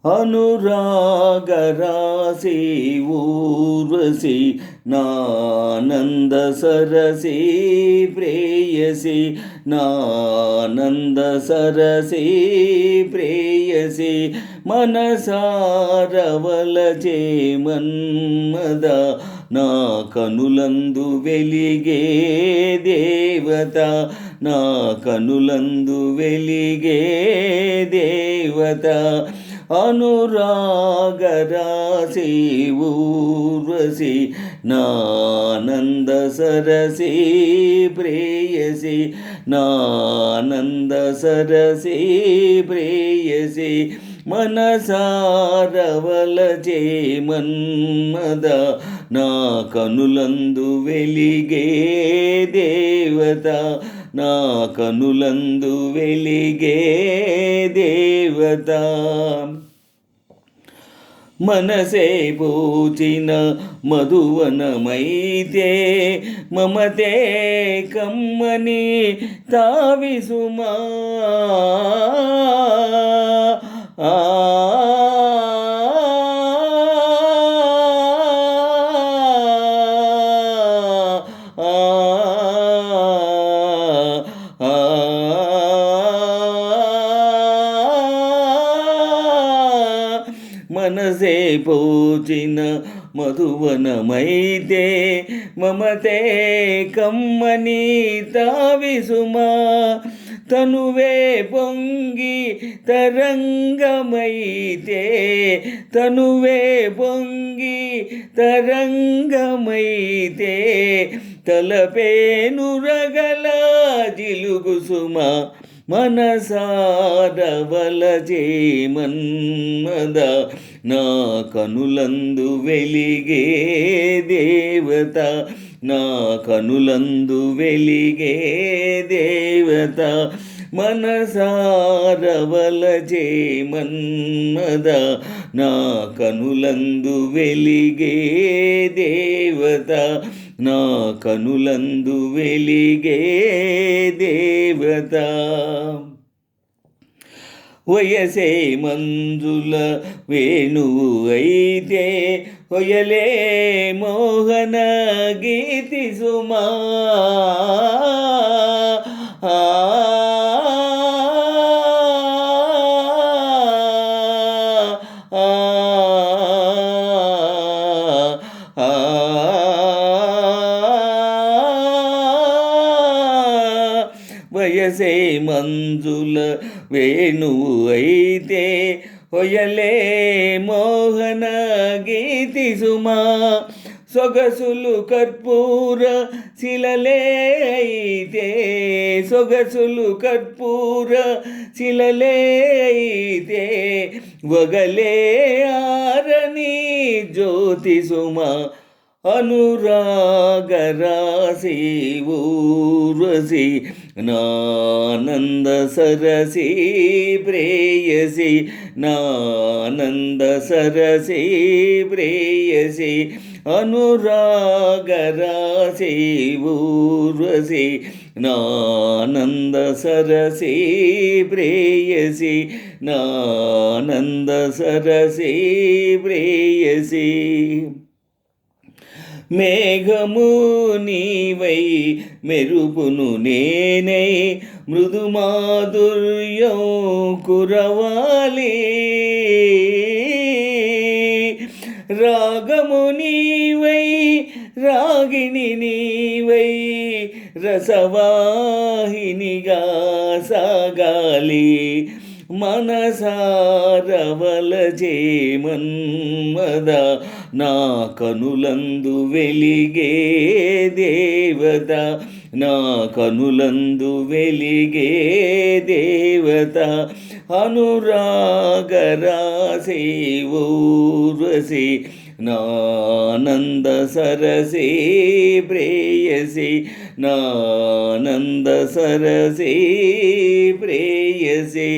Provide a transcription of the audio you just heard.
అనురాగరాశి ఊర్వశి నానంద సరసి ప్రేయసి నానంద సరసి ప్రేయసి మనసారవలచే మన్మద నా కనులందు వెలిగే దేవత నా కనులందు వెలిగే దేవత అనురాగరాశి ఊర్వశి నానంద సరసి ప్రేయసి నానంద సరసి ప్రేయసి మనసారవలచే మన్మద నా కనులందు వెలిగే దేవత నా కనులందు వెలిగే దేవత మనసే పూచిన మధువనమైతే మమతే కమ్మని తావిసుమా మనసే పూచిన మధువనమైతే మమతే కమ్మని తావిసుమా తనువే పొంగి తరంగమైతే తనువే పొంగి తరంగమైతే తలపేనురగల జిలుగుసుమ మనసారవలచే మన్మద నా కనులందు వెలిగే దేవత నా కనులందు వెలిగే దేవత మనసారవలచే మన్మద నా కనులందు వెలిగే దేవత నా కనులందు వెలిగే దేవత వయసే మంజుల వేణువు అయితే ఒయలే మోహన గీతి సుమా వయసే మంజుల వేణువు అయితే ఒయలే మోహన గీతి సుమా సొగసులు కర్పూర శిలలే అయితే సొగసులు కర్పూర శిలలే అయితే వగలే ఆరని జ్యోతి సుమా అనురాగరాశి ఊర్వశి నానంద సరసి ప్రేయసి నానంద సరసి ప్రేయసి అనురాగరాశి ఊర్వశి నానంద సరసి ప్రేయసి నానంద సరసి ప్రేయసి మేఘము నీవై మెరుపును నేనై మృదుమాధుర్యం కురవాలి రాగము నీవై రాగిణి నీవై రసవాహినిగా సాగాలి మనసారవలచే మన్మద నా కనులందు వెలిగే దేవత నా కనులందు వెలిగే దేవత అనురాగరాశి ఊర్వశి నానంద సరసి ప్రేయసి నానంద సరసి ప్రేయసి